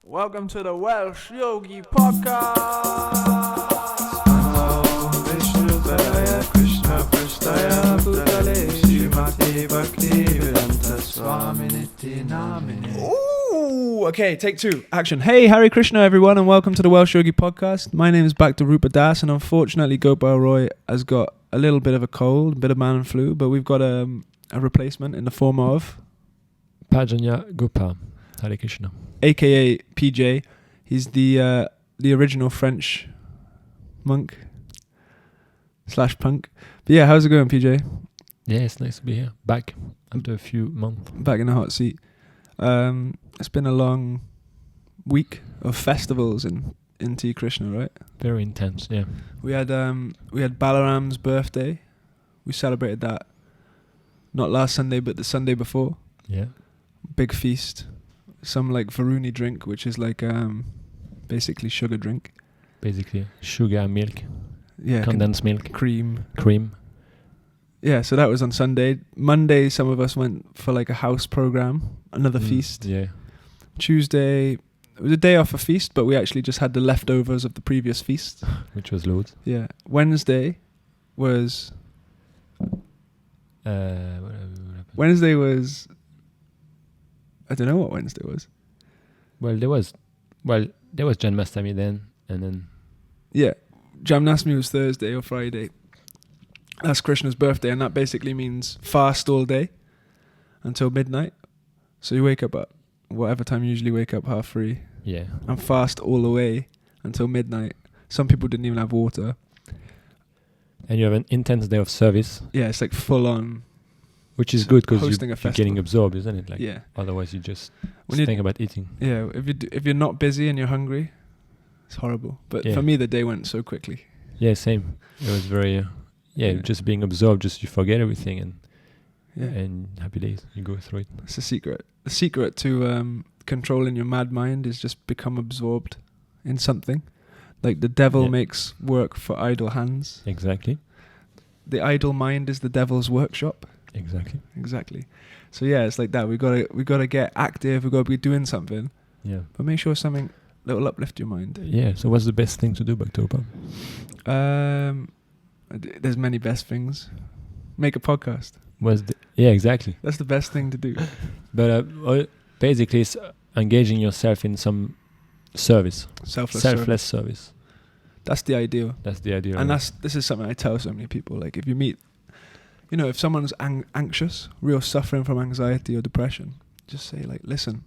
Welcome to the Welsh Yogi Podcast. Hare Krishna, Prasthaya Bhutale, Srimati Bhaktivedanta Swaminiti Namine. Ooh, okay, take two, action. Hey, Hare Krishna everyone and welcome to the Welsh Yogi Podcast. My name is Bhakta-rupa and unfortunately Gopal Roy has got a little bit of a cold, a bit of man flu, but we've got a replacement in the form of Pajanya Gopa, Hare Krishna. AKA PJ. He's the original French monk / punk. But yeah, how's it going, PJ? Yeah, it's nice to be here. Back after a few months. Back in the hot seat. It's been a long week of festivals in T Krishna, right? Very intense, yeah. We had Balaram's birthday. We celebrated that not last Sunday but the Sunday before. Yeah. Big feast. Some like Varuni drink, which is like basically sugar drink. Basically, sugar, milk, Yeah, condensed milk, cream. Yeah, so that was on Sunday. Monday, some of us went for like a house program, another feast. Yeah. Tuesday, it was a day off a feast, but we actually just had the leftovers of the previous feast. Which was loads. Yeah. Wednesday was... Wednesday was... I don't know what Wednesday was. Well, there was Janmashtami then, and then... Yeah. Jamnasmi was Thursday or Friday. That's Krishna's birthday, and that basically means fast all day until midnight. So you wake up at whatever time you usually wake up, 3:30. Yeah. And fast all the way until midnight. Some people didn't even have water. And you have an intense day of service. Yeah, it's like full on. Which is good because Hosting a you're festival. getting absorbed, isn't it? Like, Yeah. Otherwise you just When think about eating. Yeah, if you're not busy and you're hungry, it's horrible. But Yeah. for me, the day went so quickly. Yeah, same. It was very... just being absorbed, just you forget everything and happy days. You go through it. It's a secret. The secret to controlling your mad mind is just become absorbed in something. Like the devil makes work for idle hands. Exactly. The idle mind is the devil's workshop. Exactly. So yeah, it's like that. We gotta get active. We gotta be doing something. Yeah. But make sure something that will uplift your mind. Yeah. So what's the best thing to do, Bhakta-rupa? There's many best things. Make a podcast. Exactly. That's the best thing to do. But basically, it's engaging yourself in some service, selfless service. That's the ideal. And this is something I tell so many people. Like if you meet, if someone's anxious, real suffering from anxiety or depression, just say like, listen,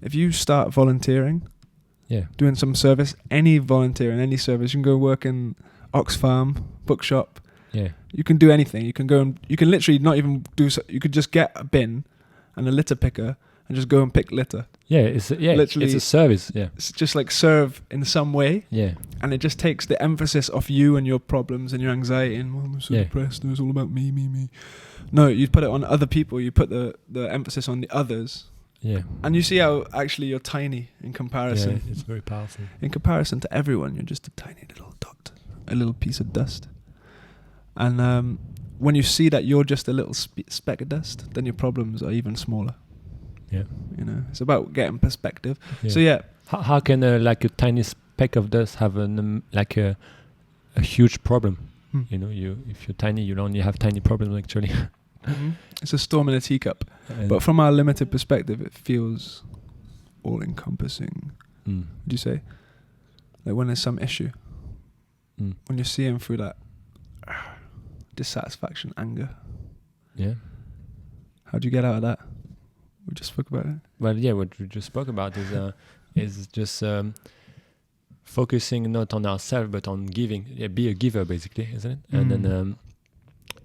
if you start volunteering, doing some service, any volunteer in any service, you can go work in Oxfam, bookshop. Yeah. You can do anything. You can go and you can literally not even do so. You could just get a bin and a litter picker and just go and pick litter. Yeah, it's a service. Yeah. It's just like serve in some way. Yeah. And it just takes the emphasis off you and your problems and your anxiety and I'm so depressed and it's all about me. No, you put it on other people. You put the emphasis on the others. Yeah. And you see how actually you're tiny in comparison. Yeah, it's very powerful. In comparison to everyone, you're just a tiny little dot, a little piece of dust. And when you see that you're just a little speck of dust, then your problems are even smaller. Yeah. It's about getting perspective. Yeah. So yeah. How can like a tiny speck of dust have a huge problem? If you're tiny, you only have tiny problems actually. Mm-hmm. It's a storm in a teacup. But from our limited perspective, it feels all-encompassing. Would you say? Like when there's some issue, when you're seeing through that dissatisfaction, anger. Yeah. How do you get out of that? We just spoke about it. Well, yeah, what we just spoke about is just focusing not on ourselves but on giving. Yeah, be a giver basically, isn't it?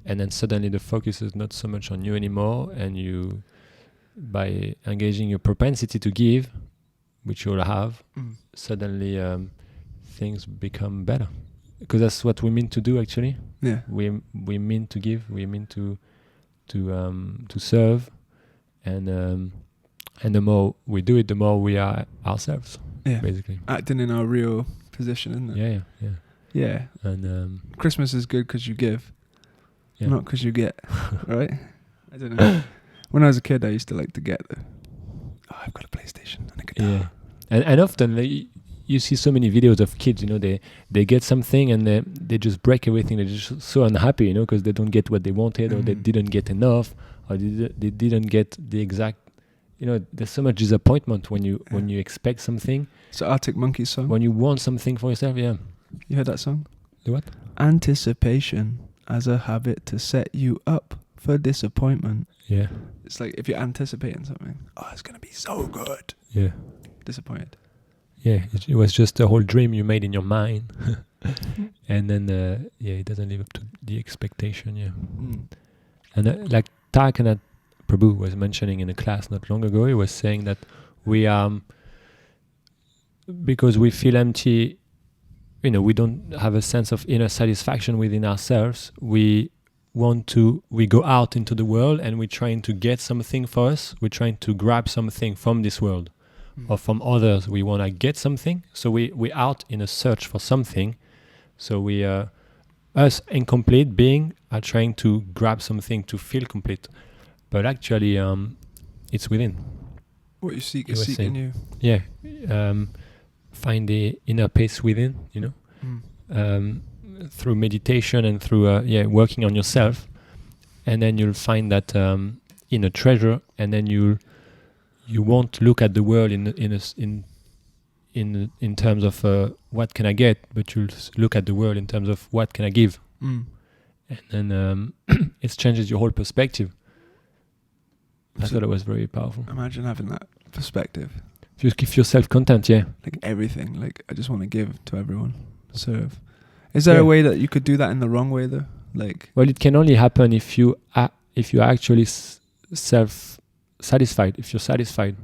And then suddenly the focus is not so much on you anymore, and you, by engaging your propensity to give, which you'll have, suddenly things become better. Because that's what we mean to do actually. Yeah. We mean to give. We mean to serve, and the more we do it, the more we are ourselves. Yeah. Basically. Acting in our real position, isn't it? Yeah. And Christmas is good because you give. Yeah. Not because you get, right? I don't know. When I was a kid, I used to like to get I've got a PlayStation and a guitar. Yeah, And often you see so many videos of kids, they get something and they just break everything. They're just so unhappy, because they don't get what they wanted, or they didn't get enough, or they didn't get the exact. There's so much disappointment when you expect something. It's an Arctic Monkeys song. When you want something for yourself, yeah. You heard that song? The what? Anticipation as a habit to set you up for disappointment. Yeah. It's like if you're anticipating something, it's going to be so good. Yeah. Disappointed. Yeah, it was just a whole dream you made in your mind. And then, it doesn't live up to the expectation, yeah. And like Tarakanath Prabhu was mentioning in a class not long ago, he was saying that we because we feel empty, we don't have a sense of inner satisfaction within ourselves. We go out into the world and we're trying to get something for us. We're trying to grab something from this world or from others. We want to get something. So we're out in a search for something. So we, us incomplete being, are trying to grab something to feel complete. But actually, it's within. What you seek is seeking you. Yeah. Find the inner peace within, through meditation and through working on yourself, and then you'll find that inner treasure, and then you won't look at the world in terms of what can I get, but you'll look at the world in terms of what can I give, and then it changes your whole perspective. I thought it was very powerful. Imagine having that perspective. If you keep yourself content, like everything, like I just want to give to everyone, serve. Is there a way that you could do that in the wrong way though? Well, it can only happen if you are actually self-satisfied. If you're satisfied,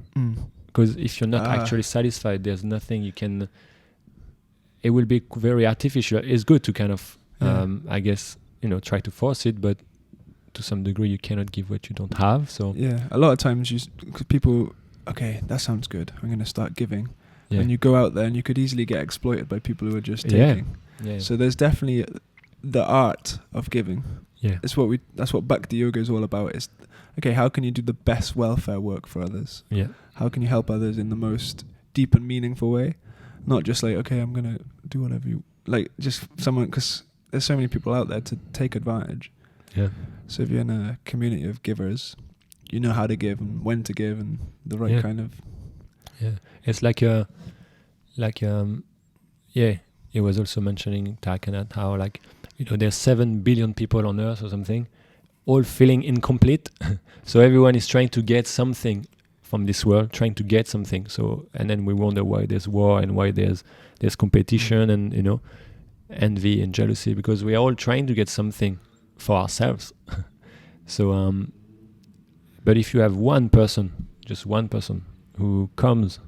because if you're not actually satisfied, there's nothing you can. It will be very artificial. It's good to kind of, I guess, try to force it, but to some degree, you cannot give what you don't have. So a lot of times people. Okay, that sounds good. I'm going to start giving. Yeah. And you go out there and you could easily get exploited by people who are just taking. Yeah. So there's definitely the art of giving. Yeah. That's what Bhakti Yoga is all about. Is okay, how can you do the best welfare work for others? Yeah. How can you help others in the most deep and meaningful way? Not just like, okay, I'm going to do whatever you like, just someone, because there's so many people out there to take advantage. Yeah. So if you're in a community of givers, you know how to give and when to give and the right kind of. Yeah, it's like he was also mentioning Tarakanath how there's 7 billion people on Earth or something, all feeling incomplete. So everyone is trying to get something from this world, trying to get something. So and then we wonder why there's war and why there's competition and envy and jealousy, because we are all trying to get something for ourselves. So but if you have one person, just one person who's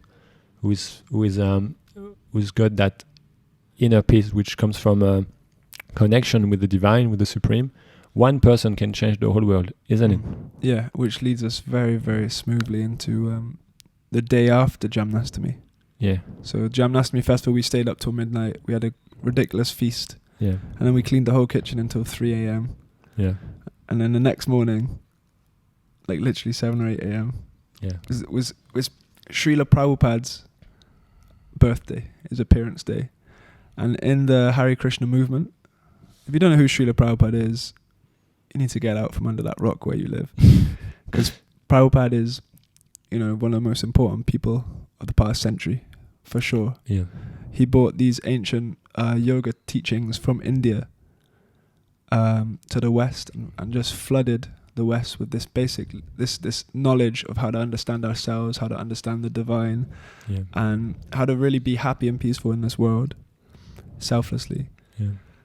got that inner peace, which comes from a connection with the divine, with the supreme, one person can change the whole world, isn't it? Yeah, which leads us very, very smoothly into the day after Jamnastami. Yeah. So Jamnastami festival, we stayed up till midnight. We had a ridiculous feast. Yeah. And then we cleaned the whole kitchen until 3 a.m. Yeah. And then the next morning, like literally 7 or 8 a.m. Yeah. It was Srila Prabhupada's birthday, his appearance day. And in the Hare Krishna movement, if you don't know who Srila Prabhupada is, you need to get out from under that rock where you live. Because Prabhupada is, one of the most important people of the past century, for sure. Yeah. He brought these ancient yoga teachings from India to the West and just flooded the West with this basic this knowledge of how to understand ourselves, how to understand the divine, and how to really be happy and peaceful in this world selflessly.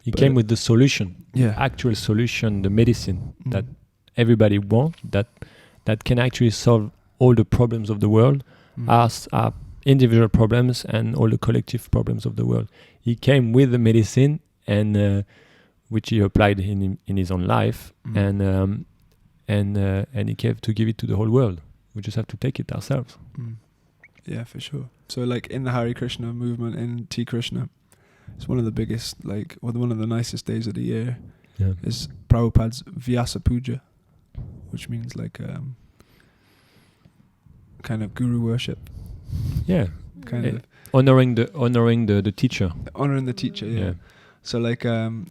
He came with the solution, actual solution, the medicine that everybody wants, that can actually solve all the problems of the world, our individual problems and all the collective problems of the world. He came with the medicine, and which he applied in his own life, and he came to give it to the whole world. We just have to take it ourselves. Yeah, for sure. So like in the Hare Krishna movement, in T Krishna, it's one of the biggest, one of the nicest days of the year is Prabhupada's Vyasa Puja, which means kind of guru worship. Yeah, kind of honoring the teacher. honoring the teacher. Yeah. So like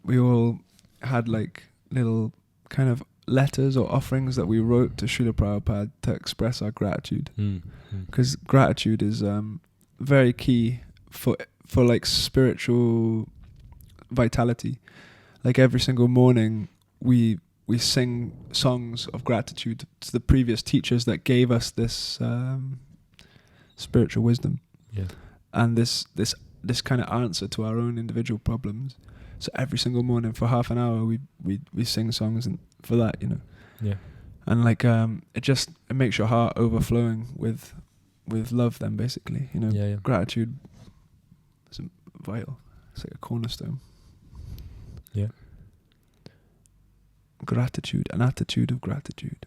we all had like little kind of letters or offerings that we wrote to Srila Prabhupada to express our gratitude, because gratitude is very key for like spiritual vitality. Like every single morning we sing songs of gratitude to the previous teachers that gave us this spiritual wisdom, and this kind of answer to our own individual problems. So every single morning for half an hour we sing songs and for that, you know. And like it makes your heart overflowing with love then, basically, you know. Gratitude is vital. It's like a cornerstone. Gratitude, an attitude of gratitude.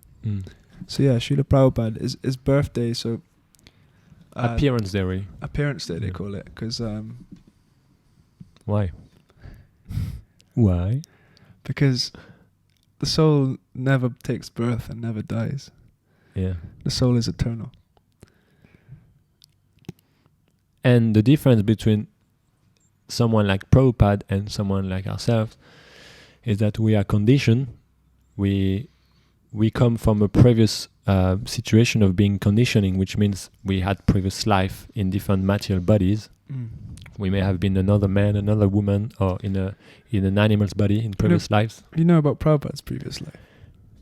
So yeah, Srila Prabhupada is his birthday, so appearance day, really. Appearance day, they call it, because why? Why? Because the soul never takes birth and never dies. The soul is eternal. And the difference between someone like Prabhupada and someone like ourselves is that we are conditioned. We come from a previous situation of being conditioning, which means we had previous life in different material bodies. We may have been another man, another woman, or in an animal's body in previous lives. You know about Prabhupada's previous life.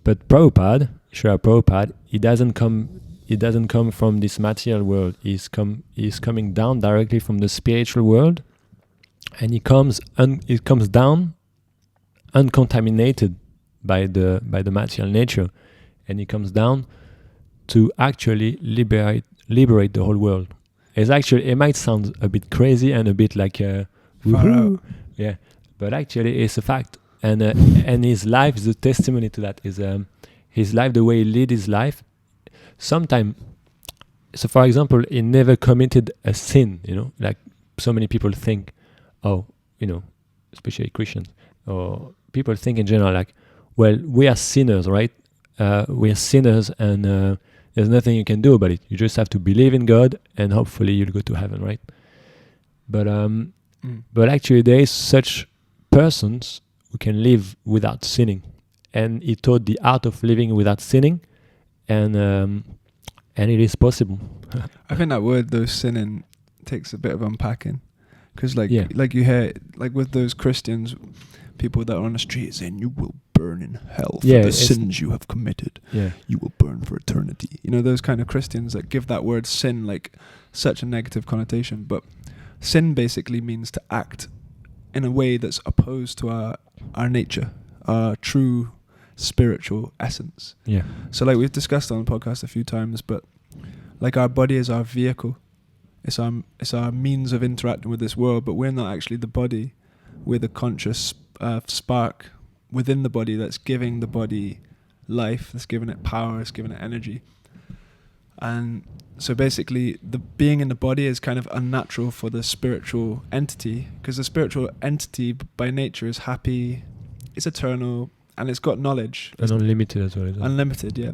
But Prabhupada, Srila Prabhupada, he doesn't come from this material world. He's coming down directly from the spiritual world, and he comes down uncontaminated by the material nature, and he comes down to actually liberate the whole world. It might sound a bit crazy and a bit like woohoo, but actually it's a fact, and his life is a testimony to that. Is his life, the way he led his life. Sometimes, so for example, he never committed a sin. You know, like so many people think, especially Christians or people think in general, like, well, we are sinners, right? We are sinners, and there's nothing you can do about it. You just have to believe in God, and hopefully you'll go to heaven, right? But actually, there is such persons who can live without sinning, and he taught the art of living without sinning, and it is possible. I think that word, though, sinning, takes a bit of unpacking, because like you hear, like with those Christians, people that are on the street saying, "You will burn in hell for the sins you have committed. You will burn for eternity." You know, those kind of Christians that give that word sin like such a negative connotation. But sin basically means to act in a way that's opposed to our nature, our true spiritual essence. So like we've discussed on the podcast a few times, but like our body is our vehicle. It's our means of interacting with this world, but we're not actually the body. We're the conscious spark within the body that's giving the body life, that's giving it power, that's giving it energy. And so basically the being in the body is kind of unnatural for the spiritual entity, because the spiritual entity by nature is happy, it's eternal, and it's got knowledge. And unlimited as well, isn't it? Unlimited, yeah.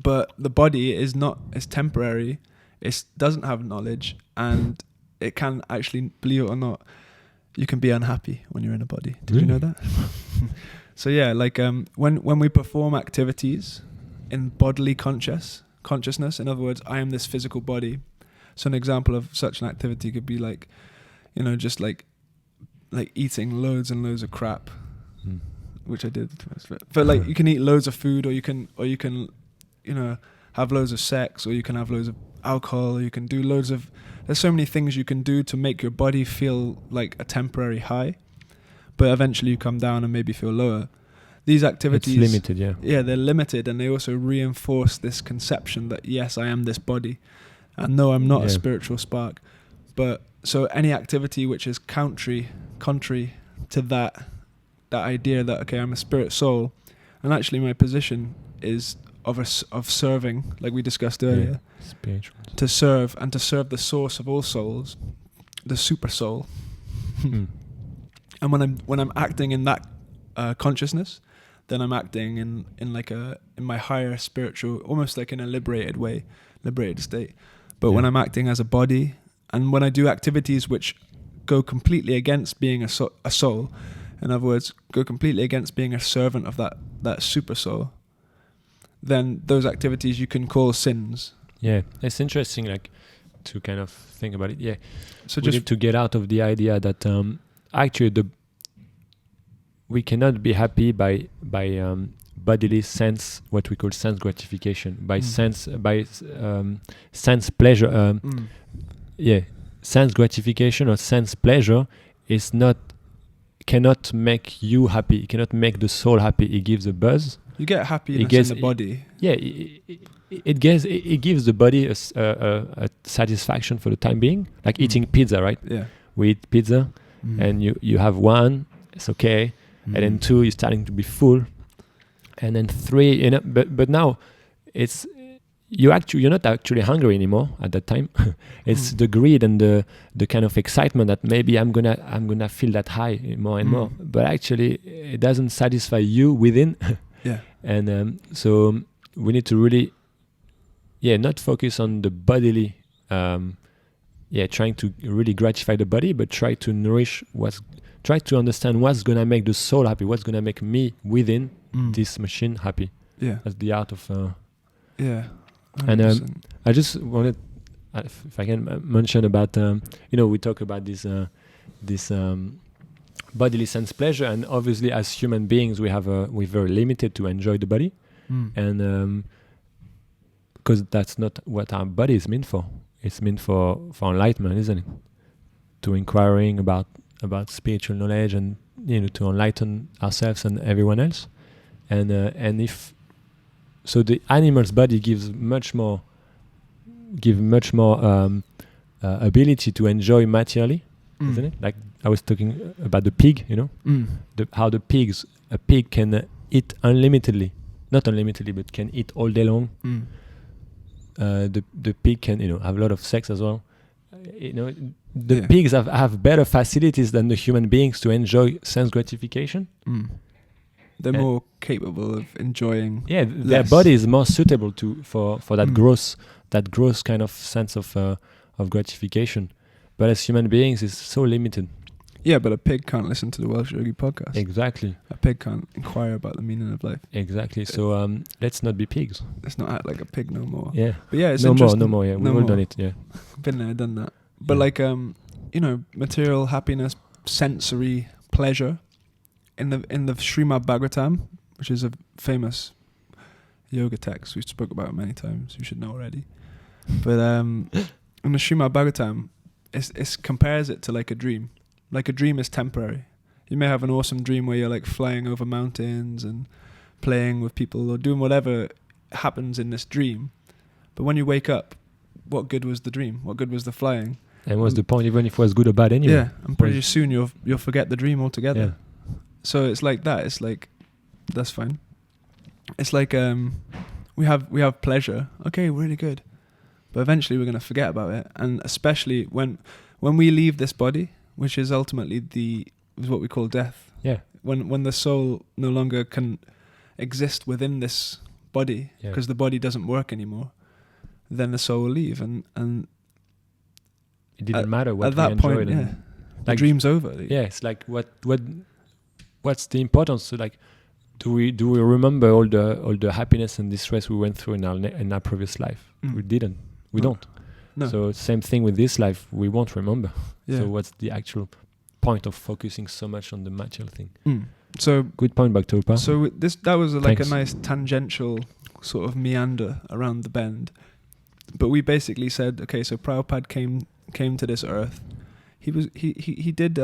But the body is not, it's temporary, it doesn't have knowledge, and it can actually, believe it or not, you can be unhappy when you're in a body. Did you know that? So yeah, like when we perform activities in bodily consciousness, in other words, I am this physical body. So an example of such an activity could be like, just like eating loads and loads of crap, which I did. But like you can eat loads of food, or you can have loads of sex, or you can have loads of alcohol, or you can do loads of. There's so many things you can do to make your body feel like a temporary high, but eventually you come down and maybe feel lower. These activities... It's limited, yeah. Yeah, they're limited, and they also reinforce this conception that, yes, I am this body, and no, I'm not a spiritual spark. But so any activity which is contrary to that idea that, okay, I'm a spirit soul, and actually my position is of serving, like we discussed earlier, spiritual. To serve the source of all souls, the super soul. And when I'm acting in that consciousness, then I'm acting in my higher spiritual, almost like in a liberated state. But when Yeah. I'm acting as a body, and when I do activities which go completely against being a soul, in other words, go completely against being a servant of that super soul, then those activities you can call sins. Yeah, it's interesting, like, to kind of think about it. Yeah, So we just need to get out of the idea that actually we cannot be happy by bodily sense, what we call sense gratification, by sense pleasure. Yeah, sense gratification or sense pleasure cannot make you happy. It cannot make the soul happy. It gives a buzz. you get happiness in the body. It gives the body a satisfaction for the time being, like eating pizza, right? Yeah. We eat pizza, and you have one, it's okay, and then two, you're starting to be full, and then three, but now it's you're not actually hungry anymore at that time. It's the greed and the kind of excitement that maybe I'm gonna feel that high more and more, but actually it doesn't satisfy you within. Yeah. And so we need to really not focus on the bodily trying to really gratify the body, but try to understand what's gonna make the soul happy, what's gonna make me within this machine happy. Yeah. That's the art of 100%. And I just wanted, if I can mention about, we talk about this bodily sense pleasure, and obviously as human beings we're very limited to enjoy the body, and because that's not what our body is meant for. It's meant for enlightenment, isn't it? To inquiring about spiritual knowledge, and to enlighten ourselves and everyone else, and if so, the animal's body gives much more ability to enjoy materially, isn't it? Like I was talking about the pig, how a pig can eat unlimitedly, not unlimitedly, but can eat all day long. The pig can have a lot of sex as well. Pigs have better facilities than the human beings to enjoy sense gratification. They're more capable of enjoying. Yeah, their body is more suitable for that gross kind of sense of gratification. But as human beings, it's so limited. Yeah, but a pig can't listen to the Welsh Yogi podcast. Exactly. A pig can't inquire about the meaning of life. Exactly. So let's not be pigs. Let's not act like a pig no more. Yeah. But yeah, it's no interesting. more. Yeah, we've all done it. Yeah. Been there, done that. But material happiness, sensory pleasure. In the Srimad Bhagavatam, which is a famous yoga text we spoke about many times, you should know already. But in the Srimad Bhagavatam, it compares it to like a dream. Like a dream is temporary. You may have an awesome dream where you're like flying over mountains and playing with people or doing whatever happens in this dream. But when you wake up, what good was the dream? What good was the flying? And what's the point, even if it was good or bad anyway? Yeah, and pretty soon you'll forget the dream altogether. Yeah. So it's like that. It's like, that's fine. It's like we have pleasure. Okay, really good. But eventually we're going to forget about it. And especially when we leave this body, which is ultimately is what we call death. Yeah. When the soul no longer can exist within this body because the body doesn't work anymore, then the soul will leave. And it didn't matter what at that we point, enjoyed. the dream's over. Yeah, it's like what's the importance? So like, do we remember all the happiness and distress we went through in our previous life? We didn't. We don't. No. So same thing with this life, we won't remember. Yeah. So what's the actual point of focusing so much on the material thing? So good point, Bhakta-rupa. So that was like a nice tangential sort of meander around the bend. But we basically said, okay, so Prabhupada came to this earth. He did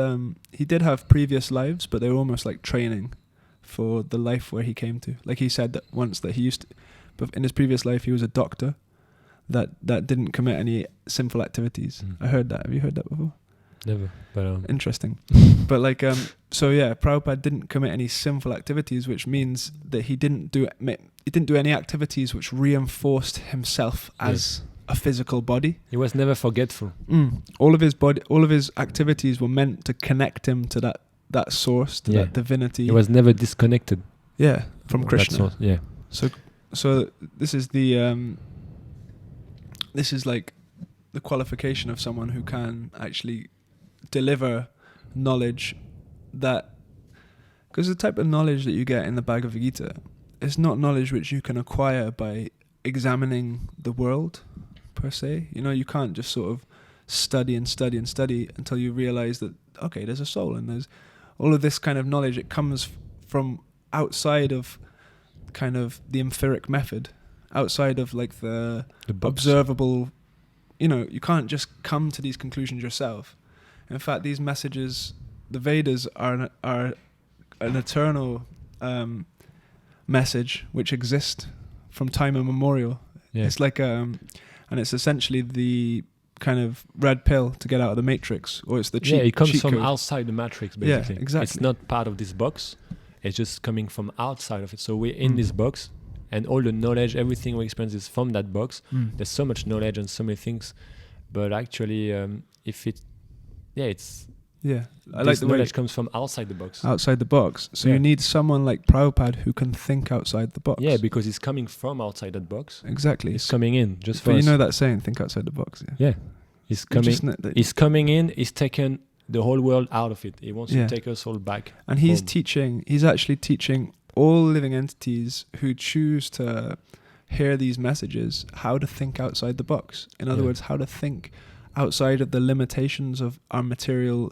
have previous lives, but they were almost like training for the life where he came to. Like he said that once that he used to, but in his previous life he was a doctor that didn't commit any sinful activities. I heard that. Have you heard that before? Never. But interesting. But like so yeah, Prabhupada didn't commit any sinful activities, which means that he didn't do any activities which reinforced himself as a physical body. He was never forgetful. All of his activities were meant to connect him to that source, to that divinity. He was never disconnected. Yeah, from Krishna. Source, yeah. So this is the this is like the qualification of someone who can actually deliver knowledge that, because the type of knowledge that you get in the Bhagavad Gita is not knowledge which you can acquire by examining the world per se. You know, you can't just sort of study and study and study until you realize that, okay, there's a soul, and there's all of this kind of knowledge. It comes from outside of kind of the empiric method, outside of like the observable. You know, you can't just come to these conclusions yourself. In fact, these messages, the Vedas are an eternal message which exists from time immemorial. Yeah. It's like and it's essentially the kind of red pill to get out of the matrix, or it's the cheat. Yeah, it comes from outside the matrix, basically. Yeah, exactly. It's not part of this box. It's just coming from outside of it. So we're in this box, and all the knowledge, everything we experience is from that box. There's so much knowledge and so many things, but actually, if it, it's I like the knowledge comes from outside the box. Outside the box. So you need someone like Prabhupada who can think outside the box. Yeah, because it's coming from outside that box. Exactly. It's coming in just for but us. You know that saying, think outside the box. Yeah. He's coming in. He's taken the whole world out of it. He wants to take us all back. And he's teaching. He's actually teaching all living entities who choose to hear these messages how to think outside the box. In other words, how to think outside of the limitations of our material,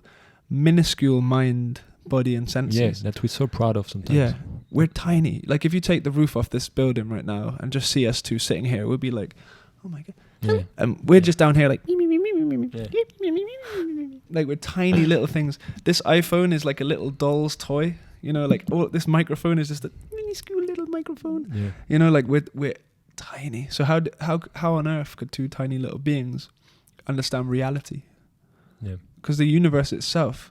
minuscule mind, body, and senses. Yes, that we're so proud of sometimes. Yeah, we're tiny. Like if you take the roof off this building right now and just see us two sitting here, we'd be like, oh my God. Yeah. And we're just down here like, like we're tiny little things. This iPhone is like a little doll's toy. You know, like this microphone is just a minuscule little microphone. Yeah. You know, like we're tiny. So how on earth could two tiny little beings understand reality? Yeah. Because the universe itself,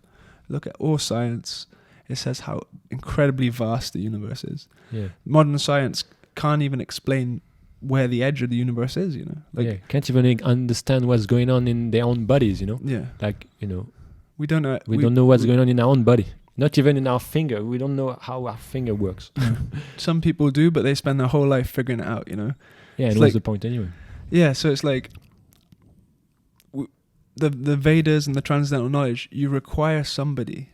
look at all science, it says how incredibly vast the universe is. Yeah. Modern science can't even explain where the edge of the universe is, you know. Like can't even understand what's going on in their own bodies, you know. Yeah. Like, you know, we don't know. We don't know what's going on in our own body. Not even in our finger. We don't know how our finger works. Some people do, but they spend their whole life figuring it out, you know. Yeah, and what's the point anyway? Yeah, so it's like the Vedas and the transcendental knowledge, you require somebody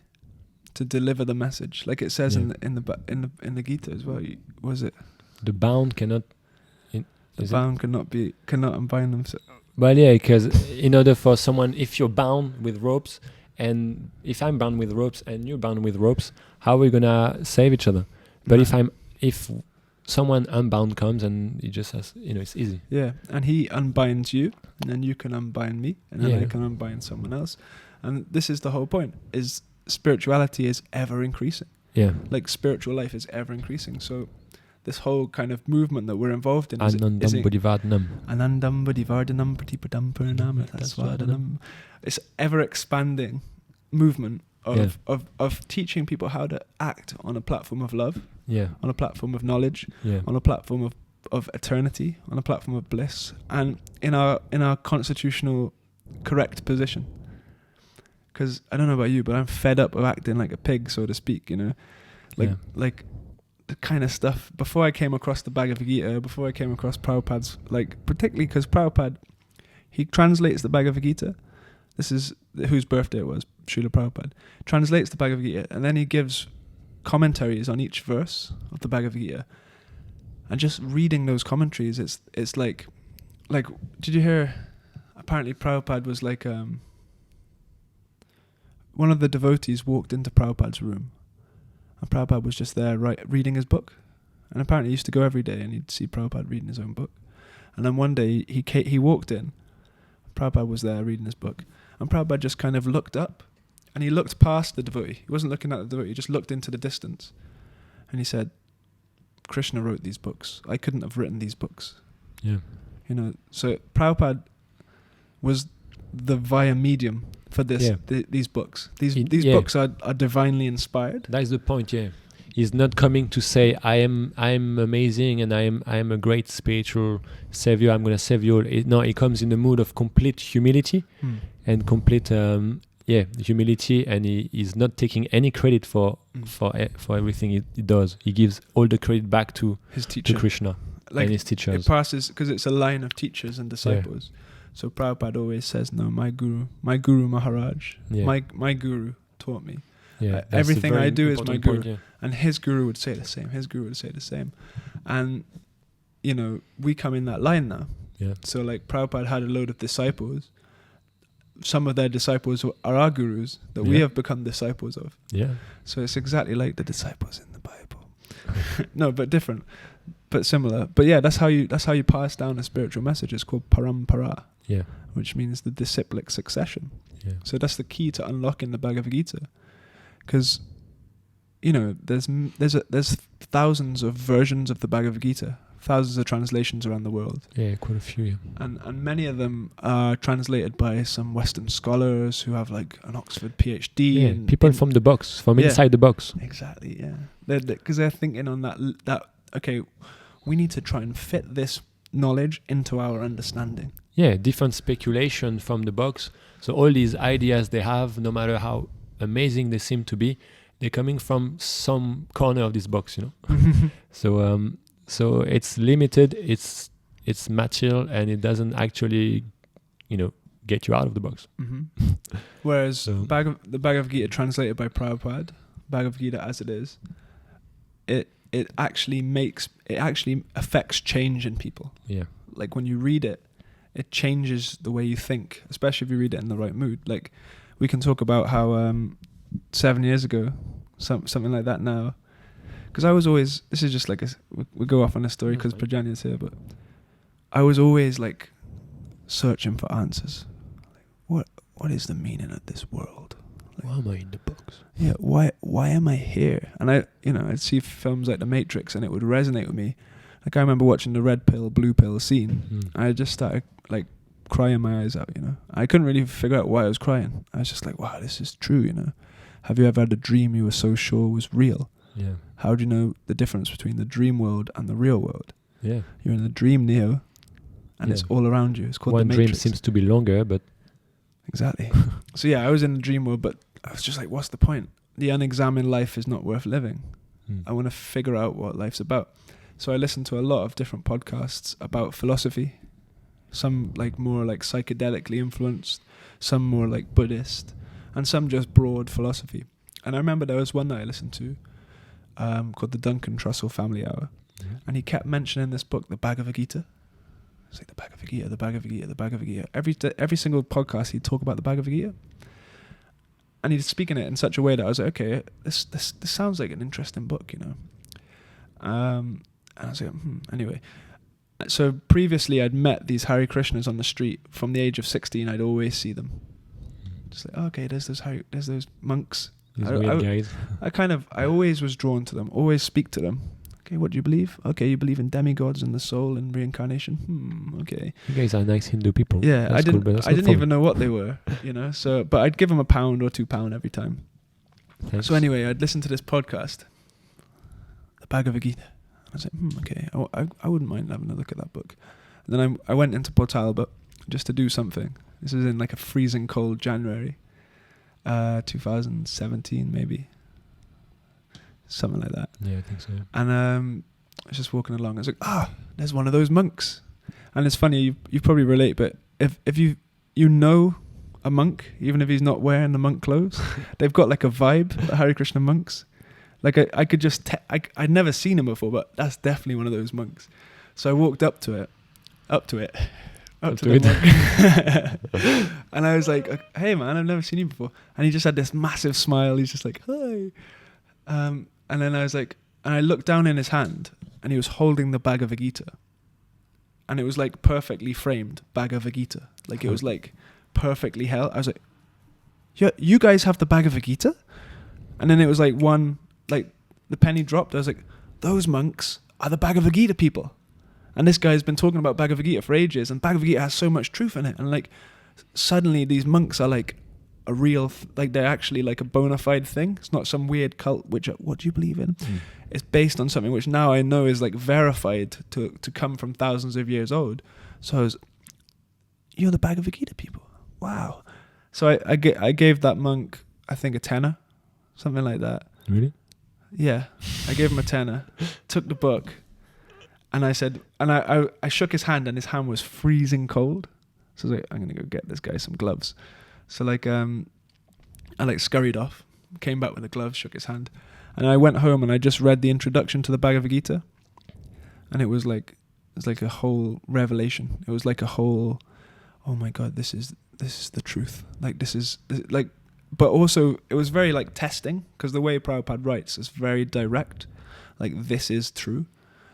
to deliver the message. Like it says in the Gita as well. Was it? The bound cannot cannot unbind themselves. Well, yeah, because in order for someone, if you're bound with ropes, and if I'm bound with ropes and you're bound with ropes, how are we gonna save each other? But if someone unbound comes and he just has, you know, it's easy. Yeah, and he unbinds you, and then you can unbind me, and then I can unbind someone else. And this is the whole point: is spirituality is ever increasing. Yeah, like spiritual life is ever increasing. So this whole kind of movement that we're involved in is Anandam Bodhivardhanam Pratipadam Parinam Taswadanam. It's ever expanding movement of teaching people how to act on a platform of love, on a platform of knowledge, on a platform of eternity, on a platform of bliss, and in our constitutional correct position. Because I don't know about you, but I'm fed up of acting like a pig, so to speak, you know, like the kind of stuff. Before I came across the Bhagavad Gita, before I came across Prabhupada's, like particularly because Prabhupada, he translates the Bhagavad Gita. This is whose birthday it was, Srila Prabhupada. Translates the Bhagavad Gita, and then he gives commentaries on each verse of the Bhagavad Gita. And just reading those commentaries, it's like, did you hear? Apparently, Prabhupada was like, one of the devotees walked into Prabhupada's room, and Prabhupada was just there reading his book. And apparently he used to go every day and he'd see Prabhupada reading his own book. And then one day he walked in, Prabhupada was there reading his book, and Prabhupada just kind of looked up, and he looked past the devotee. He wasn't looking at the devotee, he just looked into the distance. And he said, Krishna wrote these books. I couldn't have written these books. Yeah. You know, so Prabhupada was the via medium for this these books. These books are divinely inspired. That is the point. Yeah, he's not coming to say I'm amazing and I am a great spiritual savior. I'm going to save you all. No, he comes in the mood of complete humility and complete humility, and he is not taking any credit for everything he does. He gives all the credit back to his teacher, to Krishna, and his teachers. It passes because it's a line of teachers and disciples. So Prabhupada always says, no, my Guru Maharaj, Yeah. my Guru taught me. Yeah. That's a Everything very I do is my important Guru. point, yeah. And his Guru would say the same. His Guru would say the same. And, you know, we come in that line now. Yeah. So like Prabhupada had a load of disciples. Some of their disciples are our gurus that we Yeah. have become disciples of. Yeah. So it's exactly like the disciples in the Bible. No, but different, but similar. But yeah, that's how you pass down a spiritual message. It's called parampara, Yeah. which means the disciplic succession. Yeah. So that's the key to unlocking the Bhagavad Gita, because you know there's thousands of versions of the Bhagavad Gita, thousands of translations around the world. Yeah, quite a few. Yeah. And many of them are translated by some Western scholars who have like an Oxford PhD. Yeah, and people from the box, from Yeah. inside the box. Exactly, yeah. Because they're thinking on that, okay, we need to try and fit this knowledge into our understanding. Yeah, different speculation from the box. So all these ideas they have, no matter how amazing they seem to be, they're coming from some corner of this box, you know. So it's limited, it's material, and it doesn't actually, you know, get you out of the box. Whereas So- the Bhagavad Gita translated by Prabhupada, Bhagavad Gita as it is, it actually affects change in people. Yeah. Like when you read it, it changes the way you think, especially if you read it in the right mood. Like we can talk about how 7 years ago, something like that now, because I was always, this is just like we go off on a story because Prajanya's here, but I was always like searching for answers. Like, what is the meaning of this world? Like, Why am I in the box? yeah, why am I here? And I'd see films like The Matrix and it would resonate with me. Like I remember watching the red pill, blue pill scene. I just started like crying my eyes out, you know. I couldn't really figure out why I was crying. I was just like, wow, this is true, you know. Have you ever had a dream you were so sure was real? Yeah. How do you know the difference between the dream world and the real world? Yeah. You're in the dream neo and it's Yeah. all around you. It's called One The dream Matrix. seems to be longer, but Exactly. So yeah, I was in the dream world, but I was just like, what's the point? The unexamined life is not worth living. I want to figure out what life's about. So I listened to a lot of different podcasts about philosophy. Some like more like psychedelically influenced, some more like Buddhist, and some just broad philosophy. And I remember there was one that I listened to called the Duncan Trussell Family Hour. And he kept mentioning this book, the Bhagavad Gita. It's like the Bhagavad Gita, the Bhagavad Gita, the Bhagavad Gita. Every single podcast he'd talk about the Bhagavad Gita. And he'd speak in it in such a way that I was like, okay, this sounds like an interesting book, you know. And I was like, anyway. So previously I'd met these Hare Krishnas on the street. From the age of 16, I'd always see them. Just like, okay, there's those monks. these weird guys. I always was drawn to them, always speak to them. Okay, what do you believe? Okay, you believe in demigods and the soul and reincarnation? Okay. You guys are nice Hindu people. Yeah, That's I didn't cool, but that's I not didn't fun. even know what they were, you know. So, but I'd give them £1 or £2 every time. Thanks. So anyway, I'd listen to this podcast, the Bhagavad Gita. I was like, okay, I wouldn't mind having a look at that book. And then I went into Port Talbot just to do something. This is in like a freezing cold January, 2017 maybe, something like that. Yeah, I think so. And I was just walking along. I was like, there's one of those monks. And it's funny, you probably relate, but if you know a monk, even if he's not wearing the monk clothes, they've got like a vibe, the Hare Krishna monks. Like I could just, I'd never seen him before, but that's definitely one of those monks. So I walked up to the monk. And I was like, hey man, I've never seen you before. And he just had this massive smile. He's just like, hi. And then I was like, and I looked down in his hand and he was holding the Bhagavad Gita. And it was like perfectly framed Bhagavad Gita. Like it was like perfectly held. I was like, yeah, you guys have the Bhagavad Gita? And then it was like like the penny dropped. I was like, those monks are the Bhagavad Gita people. And this guy's been talking about Bhagavad Gita for ages, and Bhagavad Gita has so much truth in it. And like, suddenly these monks are like a real, like they're actually like a bona fide thing. It's not some weird cult, which, what do you believe in? It's based on something which now I know is like verified to come from thousands of years old. So I was, you're the Bhagavad Gita people. Wow. So I gave that monk, I think, a tenner, something like that. Really? Yeah, I gave him a tenner, took the book, and I said, and I shook his hand, and his hand was freezing cold. So I was like, I'm gonna go get this guy some gloves. So like I like scurried off, came back with the gloves, shook his hand, and I went home and I just read the introduction to the Bhagavad Gita, and it was like a whole revelation. It was like a whole, oh my God, this is the truth. Like this is like, but also it was very like testing, because the way Prabhupada writes is very direct. Like, this is true,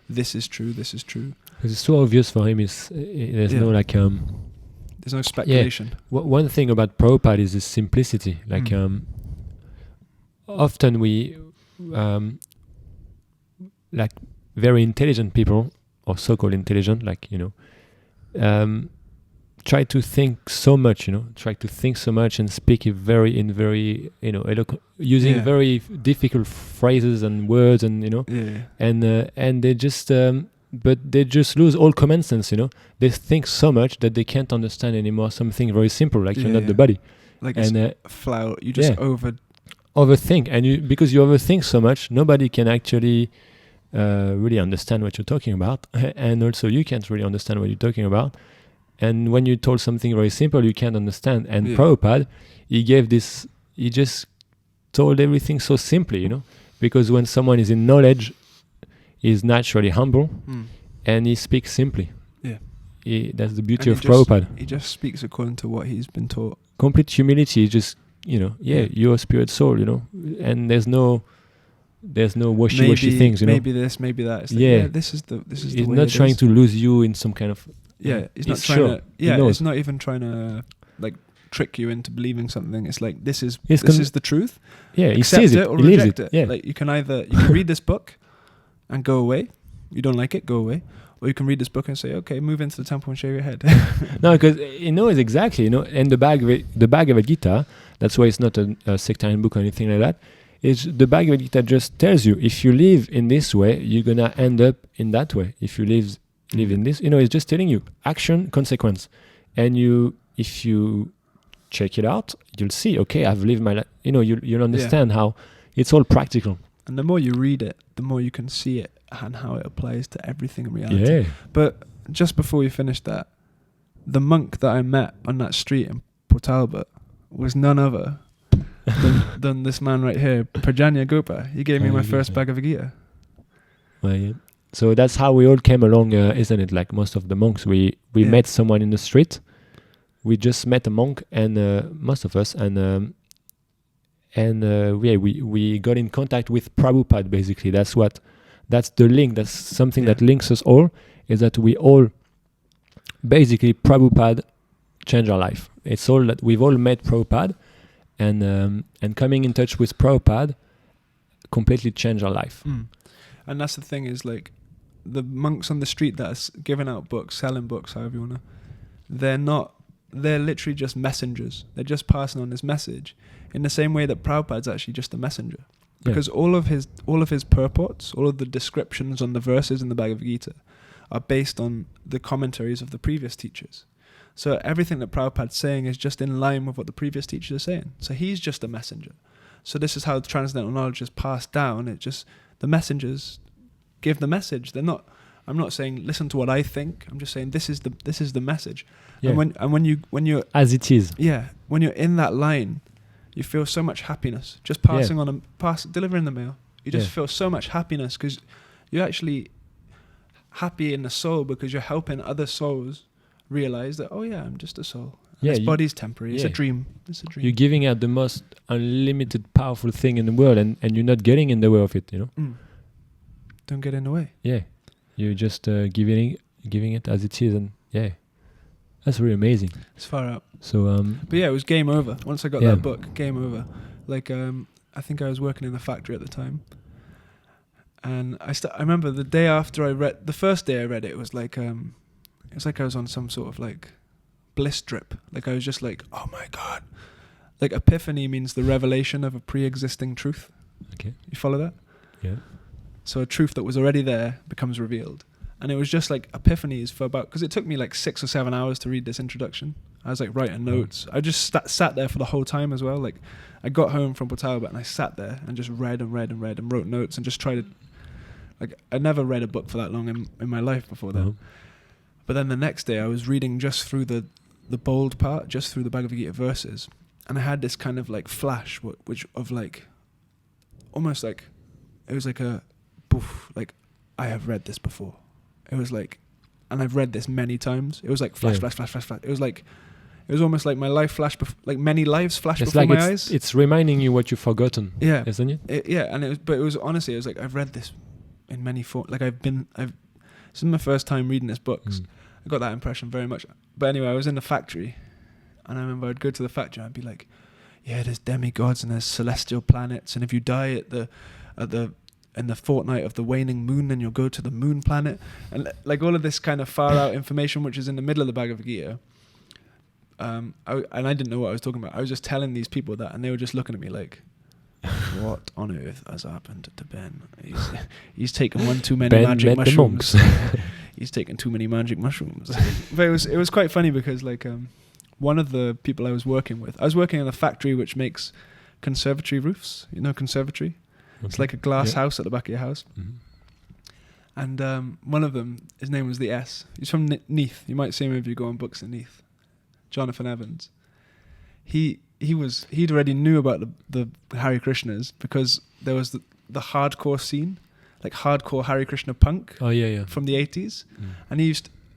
this is true, this is true. Because it's so obvious for him. There's no like there's no speculation. One thing about Prabhupada is his simplicity. Like often we like very intelligent people, or so-called intelligent, like, you know, try to think so much, and speak very, you know, using very difficult phrases and words, and, you know, and they just but they just lose all common sense, you know. They think so much that they can't understand anymore something very simple, like you're not the body. Like, and flower, you just overthink, and because you overthink so much, nobody can actually really understand what you're talking about, and also you can't really understand what you're talking about. And when you told something very simple, you can't understand. And Prabhupada, he just told everything so simply, you know, because when someone is in knowledge, he's naturally humble, and he speaks simply. Yeah, that's the beauty of Prabhupada. He just speaks according to what he's been taught. Complete humility, just, you know, you're a spirit soul, you know, and there's no wishy-washy things, you know. Maybe this, maybe that. It's like, this is the he's way not trying to lose you in some kind of. He's not trying to. It's not even trying to like trick you into believing something. It's like, this is the truth. Yeah, he says it, or he lives reject it. it. Yeah. Like you can read this book and go away. You don't like it, go away. Or you can read this book and say, okay, move into the temple and shave your head. No, because he knows exactly, you know, and the Bhagavad Gita, that's why it's not a sectarian book or anything like that. The Bhagavad Gita just tells you, if you live in this way, you're gonna end up in that way. If you live in this, you know, it's just telling you action, consequence. And if you check it out, you'll see, okay, I've lived my life. You know, you'll understand how it's all practical. And the more you read it, the more you can see it and how it applies to everything in reality. Yeah. But just before we finish that, the monk that I met on that street in Port Talbot was none other than this man right here, Prajanya Gopa. He gave me my first Bhagavad Gita. Well, yeah. So that's how we all came along, isn't it? Like most of the monks, we met someone in the street. We just met a monk, and most of us, and we got in contact with Prabhupada. Basically, that's the link. That's something that links us all. Is that we all basically Prabhupada changed our life. It's all that we've all met Prabhupada, and coming in touch with Prabhupada completely changed our life. And that's the thing, is like the monks on the street that are giving out books, selling books, however you wanna, they're literally just messengers. They're just passing on this message in the same way that Prabhupada's actually just a messenger. Because all of his purports, all of the descriptions on the verses in the Bhagavad Gita are based on the commentaries of the previous teachers. So everything that Prabhupada's saying is just in line with what the previous teachers are saying. So he's just a messenger. So this is how the transcendental knowledge is passed down. It just, the messengers give the message. I'm not saying listen to what I think. I'm just saying this is the message. Yeah. And when you're as it is. Yeah. When you're in that line, you feel so much happiness just passing on delivering the mail. You just feel so much happiness because you're actually happy in the soul, because you're helping other souls realize that, oh yeah, I'm just a soul. This body's temporary. It's a dream. You're giving out the most unlimited, powerful thing in the world, and you're not getting in the way of it, you know? Don't get in the way. Yeah. You're just giving it as it is, and that's really amazing. It's far out. So, but yeah, it was game over. Once I got that book, game over. Like, I think I was working in the factory at the time. And I remember the day after the first day I read it, it was like I was on some sort of like bliss drip. Like I was just like, oh my God. Like epiphany means the revelation of a pre-existing truth. Okay. You follow that? Yeah. So a truth that was already there becomes revealed. And it was just like epiphanies for because it took me like 6 or 7 hours to read this introduction. I was like writing notes. I just sat there for the whole time as well. Like I got home from Port Talbot and I sat there and just read and read and read and wrote notes and just tried to, like, I never read a book for that long in my life before that. But then the next day I was reading just through the the bold part just through the Bhagavad Gita verses, and I had this kind of like flash, which of like, almost like, it was like a, poof, like, I have read this before. It was like, and I've read this many times. It was like flash, flash, flash, flash, flash. It was like, it was almost like my life flashed, like many lives flashed before my eyes. It's reminding you what you've forgotten. Yeah, isn't it? And it was honestly, it was like I've read this in many forms. Like this is my first time reading this book. I got that impression very much. But anyway, I was in the factory, and I remember I'd go to the factory and I'd be like, yeah, there's demigods and there's celestial planets, and if you die in the fortnight of the waning moon, then you'll go to the moon planet, and like all of this kind of far out information which is in the middle of the Bhagavad Gita. And I didn't know what I was talking about. I was just telling these people that, and they were just looking at me like, what on earth has happened to Ben? He's taken one too many magic mushrooms. He's taken too many magic mushrooms. But it was quite funny because like one of the people I was working in a factory which makes conservatory roofs. You know, conservatory? Okay. It's like a glass house at the back of your house. Mm-hmm. And one of them, his name was the S. He's from Neath. You might see him if you go on books in Neath. Jonathan Evans. He'd already knew about the Hare Krishnas because there was the hardcore scene, like hardcore Hare Krishna punk. Oh yeah. From the 80s. And he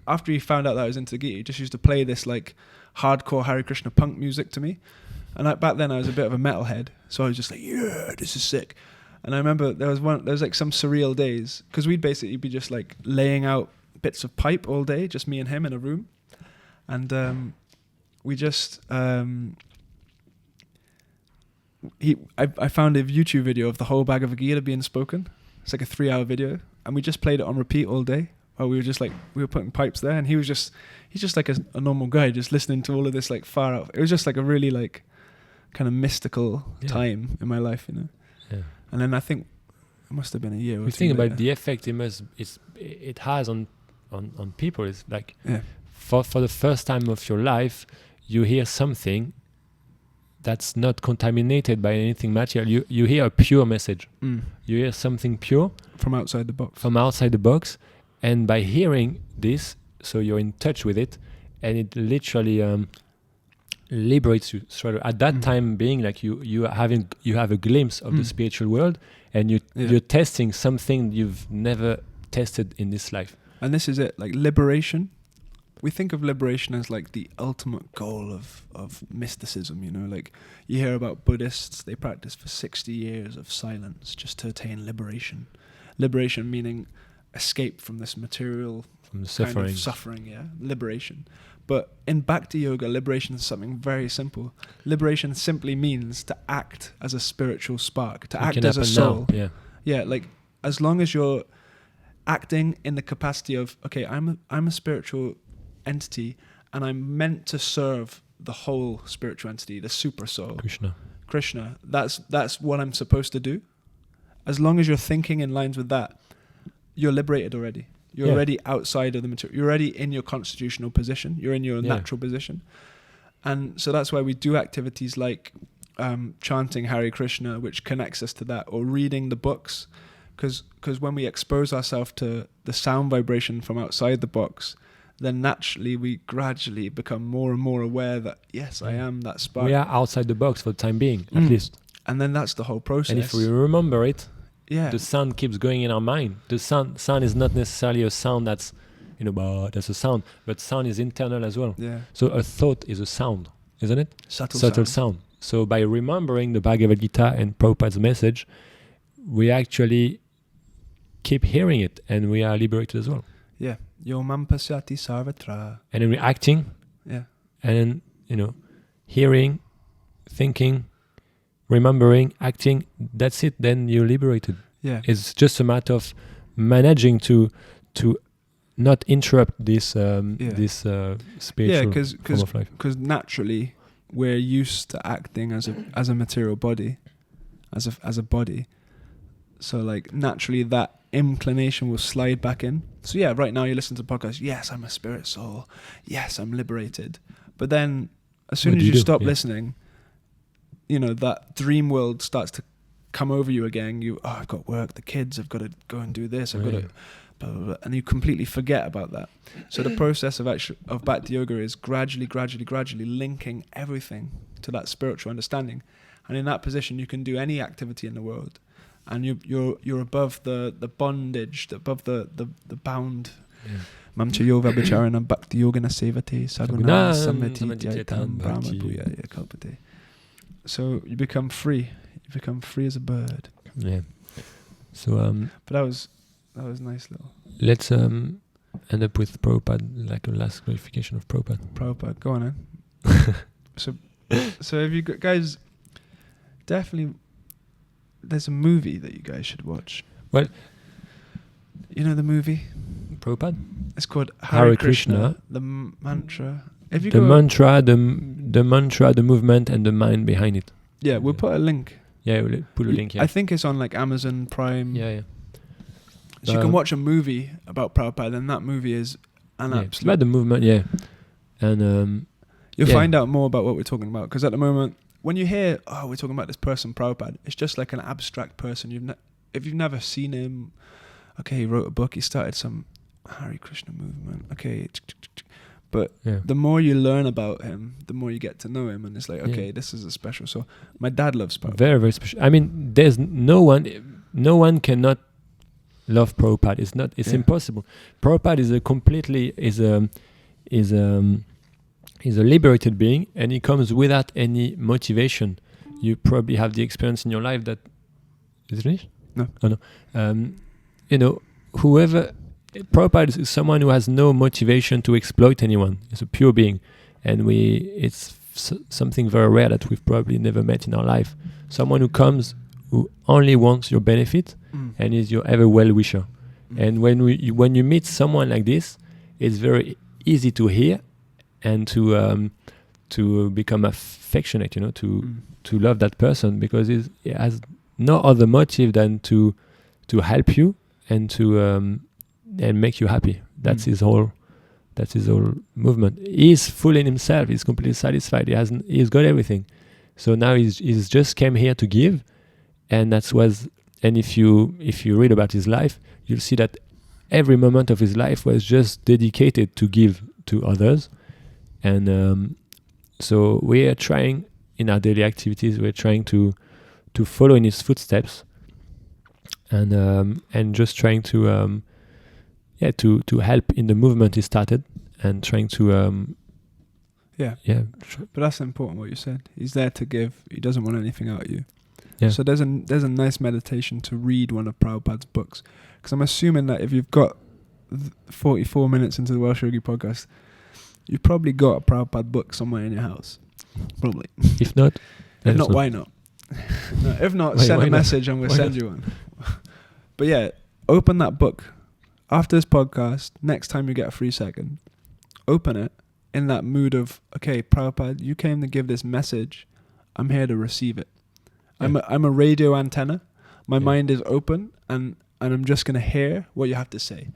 after he found out that I was into the Gita, he just used to play this like hardcore Hare Krishna punk music to me. And back then I was a bit of a metalhead, so I was just like, yeah, this is sick. And I remember there was like some surreal days because we'd basically be just like laying out bits of pipe all day, just me and him in a room, and we just I found a YouTube video of the whole Bhagavad Gita being spoken. It's like a 3-hour video, and we just played it on repeat all day while we were putting pipes there, and he's just like a normal guy just listening to all of this like far out. It was just like a really like kind of mystical time in my life, you know. Yeah. And then I think it must have been a year or two. Think about the effect it has on people. It's like for the first time of your life, you hear something that's not contaminated by anything material. You hear a pure message. You hear something pure from outside the box. And by hearing this, so you're in touch with it, and it literally liberates you. So at that time, being like you have a glimpse of the spiritual world, and you're testing something you've never tested in this life. And this is it, like liberation. We think of liberation as like the ultimate goal of mysticism, you know, like you hear about Buddhists, they practice for 60 years of silence just to attain liberation. Liberation meaning escape from this material from the kind of suffering, liberation. But in Bhakti Yoga, liberation is something very simple. Liberation simply means to act as a spiritual spark, to act as a soul. Yeah, like as long as you're acting in the capacity of, okay, I'm a spiritual entity, and I'm meant to serve the whole spiritual entity, the super soul, Krishna. That's what I'm supposed to do. As long as you're thinking in lines with that, you're liberated already. You're already outside of the material. You're already in your constitutional position. You're in your natural position. And so that's why we do activities like chanting Hare Krishna, which connects us to that, or reading the books, because when we expose ourselves to the sound vibration from outside the box, then naturally we gradually become more and more aware that, yes, I am that spark. We are outside the box for the time being, at least. And then that's the whole process. And if we remember it, the sound keeps going in our mind. The sound is not necessarily a sound that's, that's a sound, but sound is internal as well. Yeah. So a thought is a sound, isn't it? Subtle sound. So by remembering the Bhagavad Gita and Prabhupada's message, we actually keep hearing it, and we are liberated as well. Yeah. Yo mam pasyati sarvatra. And then we're acting. Yeah. And then, hearing, thinking, remembering, acting, that's it. Then you're liberated. Yeah. It's just a matter of managing to not interrupt this spiritual form of life. Because naturally we're used to acting as a material body, as a body. So like naturally that inclination will slide back in. So right now you listen to the podcast, yes, I'm a spirit soul, yes, I'm liberated. But then as soon as you stop listening, that dream world starts to come over you again. I've got work, the kids, I've got to go and do this, blah, blah, blah, and you completely forget about that. So the process of Bhakti Yoga is gradually linking everything to that spiritual understanding. And in that position, you can do any activity in the world, and you're above the bondage, above the bound. Mamcha Yova Bicharana Bhakti Yogana Sevate Saguna Samiti Jaitam Brahma Puya Kalpate. So you become free. You become free as a bird. Yeah. So but that was nice little. Let's end up with Prabhupada, like a last clarification of Prabhupada. Prabhupada, go on then. So if you guys definitely, there's a movie that you guys should watch. Well, you know the movie Prabhupada? It's called Hare Krishna. The mantra. If you the mantra, the mantra, the movement, and the mind behind it. Yeah, we'll put a link. Yeah, we'll put a link. Yeah. I think it's on like Amazon Prime. Yeah. So you can watch a movie about Prabhupada, and that movie is it's about the movement. Yeah, and you'll find out more about what we're talking about. Because at the moment, when you hear, we're talking about this person, Prabhupada, it's just like an abstract person. If you've never seen him, okay, he wrote a book, he started some Hare Krishna movement, okay, but the more you learn about him, the more you get to know him, and it's like, okay, this is a special. So my dad loves Prabhupada. Very, very special. I mean, there's no one cannot love Prabhupada. It's impossible. Prabhupada is a liberated being, and he comes without any motivation. You probably have the experience in your life that is it finished? No. Oh no. Whoever Prabhupada is someone who has no motivation to exploit anyone. He's a pure being, and it's something very rare that we've probably never met in our life. Someone who comes, who only wants your benefit, and is your ever well-wisher. And when you meet someone like this, it's very easy to hear and to become affectionate, to love that person, because it has no other motive than to help you and to and make you happy. That's his whole movement. He's full in himself. He's completely satisfied. He's got everything. So now he's just came here to give, and and if you read about his life, you'll see that every moment of his life was just dedicated to give to others. And so we are trying in our daily activities, we're trying to follow in his footsteps, and just trying to help in the movement he started, and trying to But that's important what you said. He's there to give. He doesn't want anything out of you. Yeah. So there's a nice meditation to read one of Prabhupada's books, because I'm assuming that if you've got 44 minutes into the Welsh Yogi podcast, you've probably got a Prabhupada book somewhere in your house. Probably. If not, why not? No, if not, send a message and we'll send you one. But yeah, open that book after this podcast. Next time you get a free second, open it in that mood of, okay, Prabhupada, you came to give this message. I'm here to receive it. Yeah. I'm a radio antenna. My mind is open, and I'm just going to hear what you have to say.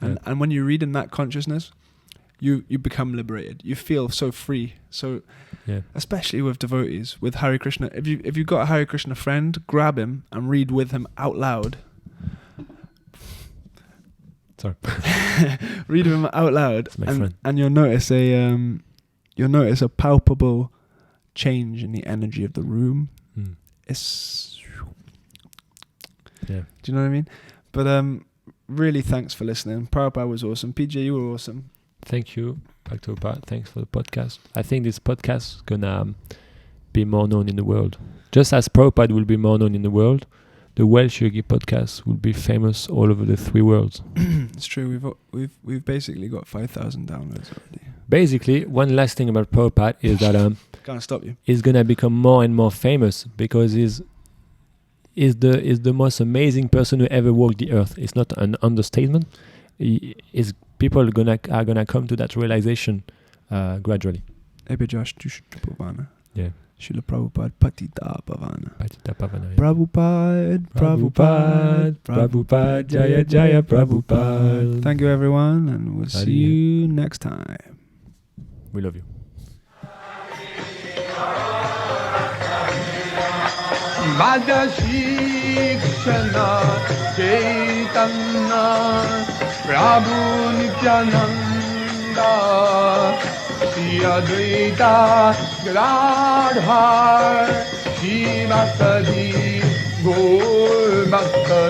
And when you read in that consciousness, you become liberated. You feel so free. So especially with devotees, with Hare Krishna, if you've got a Hare Krishna friend, grab him and read with him out loud. Sorry. Read him out loud, That's my friend. And you'll notice a palpable change in the energy of the room. It's do you know what I mean? But really, thanks for listening. Prabhupada was awesome. PJ, you were awesome. Thank you, Bhakta-rupa. Thanks for the podcast. I think this podcast is gonna be more known in the world. Just as Prabhupada will be more known in the world, the Welsh Yogi podcast will be famous all over the 3 worlds. It's true. We've basically got 5,000 downloads already. Basically, one last thing about Prabhupada is that can't stop you. He's gonna become more and more famous because he's the most amazing person who ever walked the earth. It's not an understatement. People are gonna come to that realization gradually. Yeah. Srila Prabhupada Patita Pavana. Prabhupada, Jaya Jaya Prabhupada. Thank you, everyone, and we'll see you next time. We love you. Madhya Shikshana Chaitanya Prabhu Nityananda, Shri Advaita Gadadhar, Shri Bhaktadi Gaur Bhakta